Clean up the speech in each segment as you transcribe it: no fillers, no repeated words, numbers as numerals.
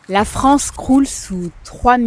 La France croule sous 3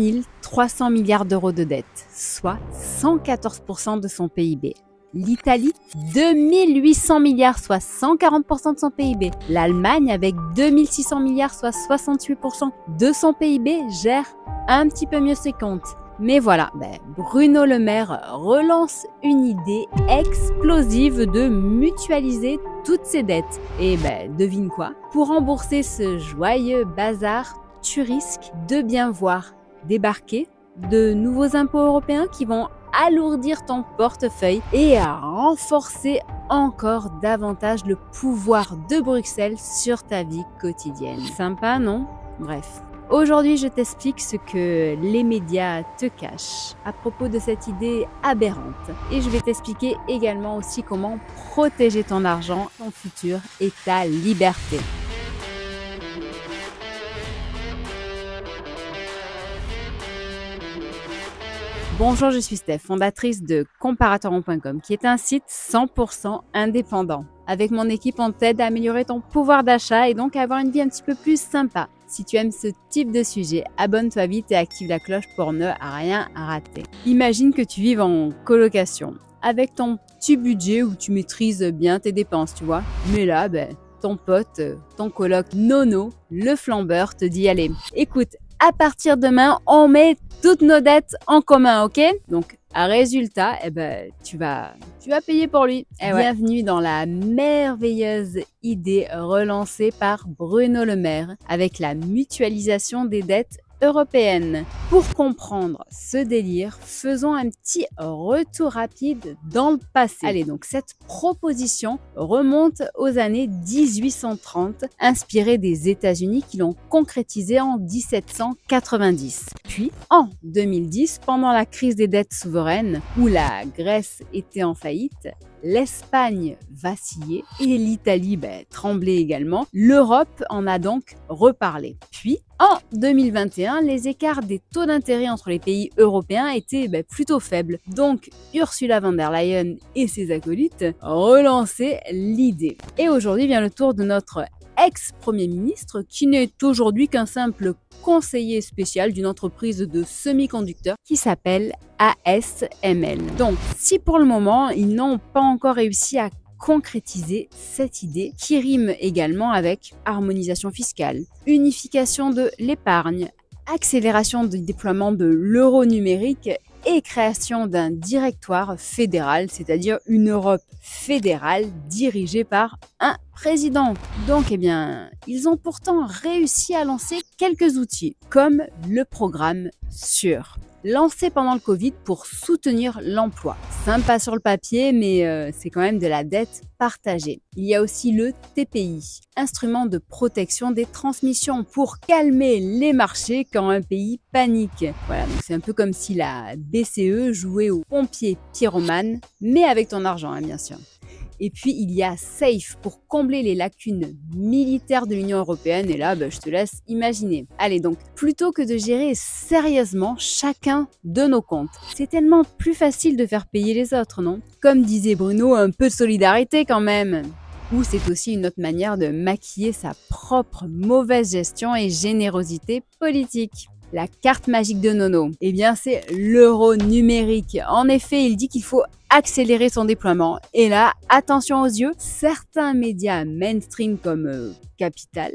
300 milliards d'euros de dette, soit 114% de son PIB. L'Italie, 2 800 milliards, soit 140% de son PIB. L'Allemagne, avec 2 600 milliards, soit 68% de son PIB, gère un petit peu mieux ses comptes. Mais voilà, Bruno Le Maire relance une idée explosive de mutualiser toutes ses dettes. Et devine quoi? Pour rembourser ce joyeux bazar, tu risques de bien voir débarquer de nouveaux impôts européens qui vont alourdir ton portefeuille et à renforcer encore davantage le pouvoir de Bruxelles sur ta vie quotidienne. Sympa, non? Bref. Aujourd'hui, je t'explique ce que les médias te cachent à propos de cette idée aberrante. Et je vais t'expliquer également aussi comment protéger ton argent, ton futur et ta liberté. Bonjour, je suis Steph, fondatrice de Comparatorrond.com, qui est un site 100% indépendant. Avec mon équipe, on t'aide à améliorer ton pouvoir d'achat et donc à avoir une vie un petit peu plus sympa. Si tu aimes ce type de sujet, abonne-toi vite et active la cloche pour ne rien rater. Imagine que tu vives en colocation, avec ton petit budget où tu maîtrises bien tes dépenses, tu vois. Mais là, ton pote, ton coloc Nono, le flambeur, te dit « Allez, écoute, à partir de demain, on met toutes nos dettes en commun, ok ?» Donc, à résultat, tu vas payer pour lui. Bienvenue dans la merveilleuse idée relancée par Bruno Le Maire avec la mutualisation des dettes européennes. Pour comprendre ce délire, faisons un petit retour rapide dans le passé. Allez, donc cette proposition remonte aux années 1830, inspirée des États-Unis qui l'ont concrétisée en 1790. Puis, en 2010, pendant la crise des dettes souveraines, où la Grèce était en faillite, l'Espagne vacillait et l'Italie tremblait également. L'Europe en a donc reparlé. Puis, en 2021, les écarts des taux d'intérêt entre les pays européens étaient plutôt faibles. Donc, Ursula von der Leyen et ses acolytes relançaient l'idée. Et aujourd'hui vient le tour de notre ex-premier ministre, qui n'est aujourd'hui qu'un simple conseiller spécial d'une entreprise de semi-conducteurs qui s'appelle ASML. Donc, si pour le moment, ils n'ont pas encore réussi à concrétiser cette idée, qui rime également avec harmonisation fiscale, unification de l'épargne, accélération du déploiement de l'euro numérique et création d'un directoire fédéral, c'est-à-dire une Europe fédérale dirigée par un président. Donc, ils ont pourtant réussi à lancer quelques outils, comme le programme SURE, lancé pendant le Covid pour soutenir l'emploi. Sympa sur le papier, mais c'est quand même de la dette partagée. Il y a aussi le TPI, instrument de protection des transmissions pour calmer les marchés quand un pays panique. Voilà, donc c'est un peu comme si la BCE jouait au pompier pyromane, mais avec ton argent, bien sûr. Et puis, il y a SAFE pour combler les lacunes militaires de l'Union européenne. Et là, je te laisse imaginer. Allez, donc, plutôt que de gérer sérieusement chacun de nos comptes, c'est tellement plus facile de faire payer les autres, non? Comme disait Bruno, un peu de solidarité quand même. Ou c'est aussi une autre manière de maquiller sa propre mauvaise gestion et générosité politique. La carte magique de Nono, c'est l'euro numérique. En effet, il dit qu'il faut accélérer son déploiement. Et là, attention aux yeux, certains médias mainstream comme Capital,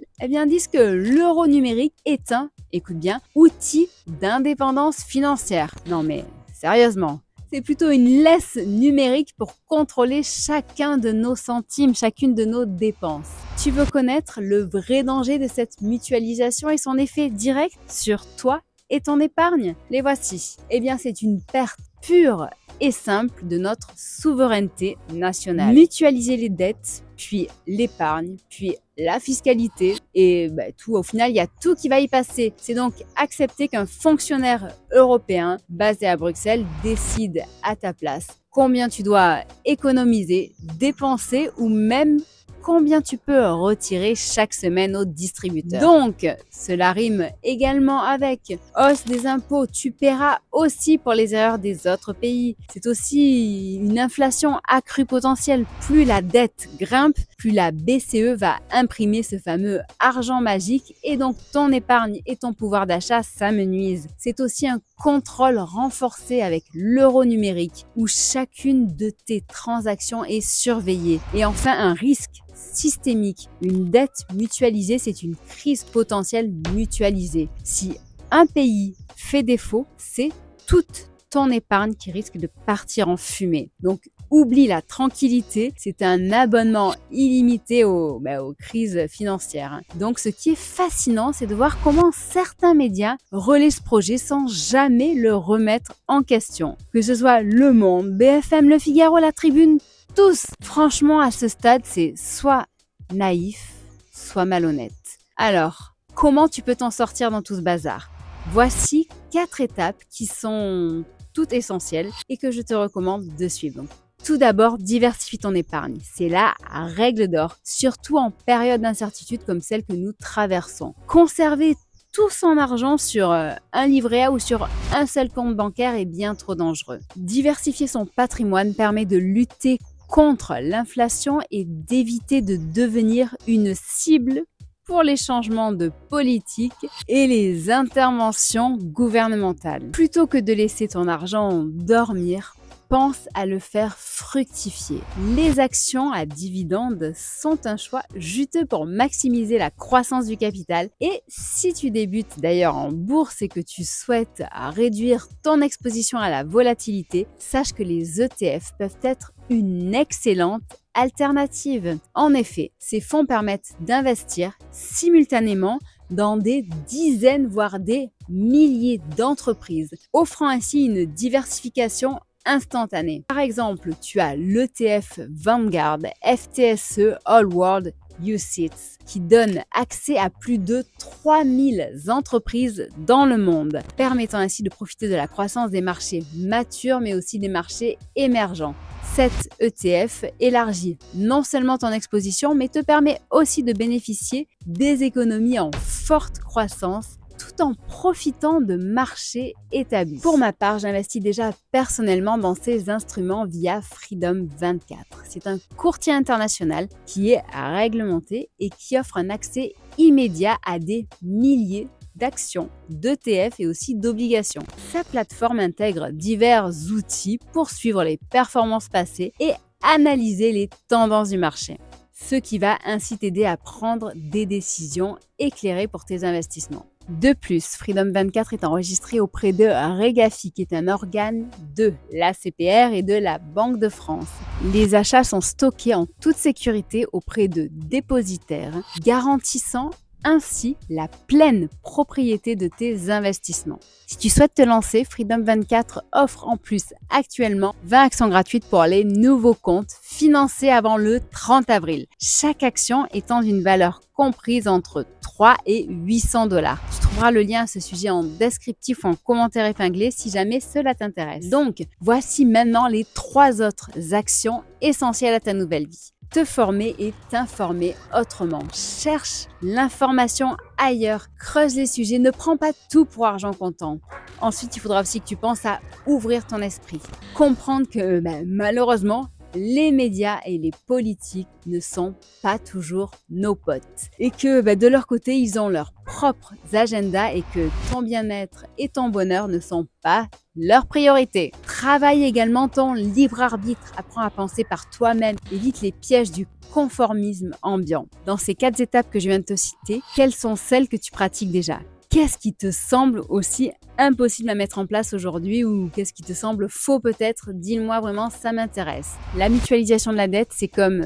disent que l'euro numérique est un, écoute bien, outil d'indépendance financière. Non mais, sérieusement. C'est plutôt une laisse numérique pour contrôler chacun de nos centimes, chacune de nos dépenses. Tu veux connaître le vrai danger de cette mutualisation et son effet direct sur toi et ton épargne? Les voici. C'est une perte pure et simple de notre souveraineté nationale. Mutualiser les dettes, puis l'épargne, puis la fiscalité et tout. Au final, il y a tout qui va y passer. C'est donc accepter qu'un fonctionnaire européen basé à Bruxelles décide à ta place combien tu dois économiser, dépenser ou même combien tu peux retirer chaque semaine au distributeur. Donc, cela rime également avec hausse des impôts. Tu paieras aussi pour les erreurs des autres pays. C'est aussi une inflation accrue potentielle. Plus la dette grimpe, plus la BCE va imprimer ce fameux argent magique et donc ton épargne et ton pouvoir d'achat s'amenuisent. C'est aussi un contrôle renforcé avec l'euro numérique où chacune de tes transactions est surveillée. Et enfin, un risque systémique. Une dette mutualisée, c'est une crise potentielle mutualisée. Si un pays fait défaut, c'est toute ton épargne qui risque de partir en fumée. Donc, oublie la tranquillité, c'est un abonnement illimité aux crises financières. Donc, ce qui est fascinant, c'est de voir comment certains médias relaient ce projet sans jamais le remettre en question. Que ce soit Le Monde, BFM, Le Figaro, La Tribune, tous. Franchement, à ce stade, c'est soit naïf, soit malhonnête. Alors, comment tu peux t'en sortir dans tout ce bazar? Voici 4 étapes qui sont toutes essentielles et que je te recommande de suivre. Donc, tout d'abord, diversifie ton épargne. C'est la règle d'or, surtout en période d'incertitude comme celle que nous traversons. Conserver tout son argent sur un livret A ou sur un seul compte bancaire est bien trop dangereux. Diversifier son patrimoine permet de lutter contre l'inflation et d'éviter de devenir une cible pour les changements de politique et les interventions gouvernementales. Plutôt que de laisser ton argent dormir, pense à le faire fructifier. Les actions à dividendes sont un choix juteux pour maximiser la croissance du capital. Et si tu débutes d'ailleurs en bourse et que tu souhaites réduire ton exposition à la volatilité, sache que les ETF peuvent être une excellente alternative. En effet, ces fonds permettent d'investir simultanément dans des dizaines voire des milliers d'entreprises, offrant ainsi une diversification instantanée. Par exemple, tu as l'ETF Vanguard FTSE All World UCITS qui donne accès à plus de 3000 entreprises dans le monde, permettant ainsi de profiter de la croissance des marchés matures mais aussi des marchés émergents. Cet ETF élargit non seulement ton exposition mais te permet aussi de bénéficier des économies en forte croissance tout en profitant de marchés établis. Pour ma part, j'investis déjà personnellement dans ces instruments via Freedom 24. C'est un courtier international qui est réglementé et qui offre un accès immédiat à des milliers d'actions, d'ETF et aussi d'obligations. Sa plateforme intègre divers outils pour suivre les performances passées et analyser les tendances du marché, ce qui va ainsi t'aider à prendre des décisions éclairées pour tes investissements. De plus, Freedom 24 est enregistré auprès de Regafi, qui est un organe de l'ACPR et de la Banque de France. Les achats sont stockés en toute sécurité auprès de dépositaires, garantissant ainsi la pleine propriété de tes investissements. Si tu souhaites te lancer, Freedom 24 offre en plus actuellement 20 actions gratuites pour les nouveaux comptes financés avant le 30 avril. Chaque action étant d'une valeur comprise entre 3 et 800 $. Tu trouveras le lien à ce sujet en descriptif ou en commentaire épinglé si jamais cela t'intéresse. Donc, voici maintenant les 3 autres actions essentielles à ta nouvelle vie. Te former et t'informer autrement. Cherche l'information ailleurs. Creuse les sujets. Ne prends pas tout pour argent comptant. Ensuite, il faudra aussi que tu penses à ouvrir ton esprit. Comprendre que malheureusement, les médias et les politiques ne sont pas toujours nos potes. Et que de leur côté, ils ont leurs propres agendas et que ton bien-être et ton bonheur ne sont pas leur priorité. Travaille également ton libre arbitre. Apprends à penser par toi-même. Évite les pièges du conformisme ambiant. Dans ces 4 étapes que je viens de te citer, quelles sont celles que tu pratiques déjà? Qu'est-ce qui te semble aussi impossible à mettre en place aujourd'hui ou qu'est-ce qui te semble faux peut-être? Dis-le-moi vraiment, ça m'intéresse. La mutualisation de la dette, c'est comme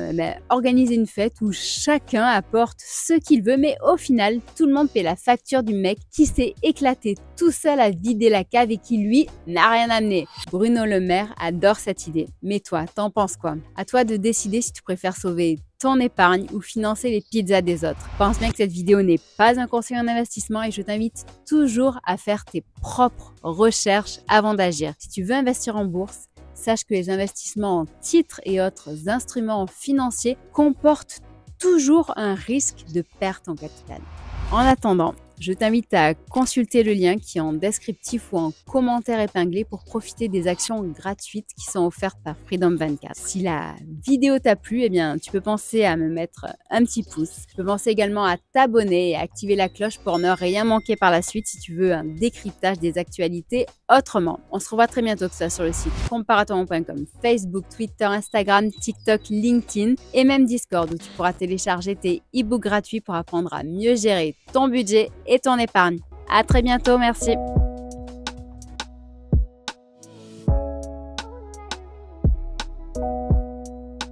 organiser une fête où chacun apporte ce qu'il veut, mais au final, tout le monde paie la facture du mec qui s'est éclaté tout seul à vider la cave et qui, lui, n'a rien amené. Bruno Le Maire adore cette idée. Mais toi, t'en penses quoi? À toi de décider si tu préfères sauver ton épargne ou financer les pizzas des autres. Pense bien que cette vidéo n'est pas un conseil en investissement et je t'invite toujours à faire tes propres recherches avant d'agir. Si tu veux investir en bourse, sache que les investissements en titres et autres instruments financiers comportent toujours un risque de perte en capital. En attendant, je t'invite à consulter le lien qui est en descriptif ou en commentaire épinglé pour profiter des actions gratuites qui sont offertes par Freedom24. Si la vidéo t'a plu, eh bien, tu peux penser à me mettre un petit pouce. Tu peux penser également à t'abonner et à activer la cloche pour ne rien manquer par la suite si tu veux un décryptage des actualités autrement. On se revoit très bientôt, que ce soit sur le site comparatoron.com, Facebook, Twitter, Instagram, TikTok, LinkedIn et même Discord où tu pourras télécharger tes e-books gratuits pour apprendre à mieux gérer ton budget et ton épargne. À très bientôt, merci.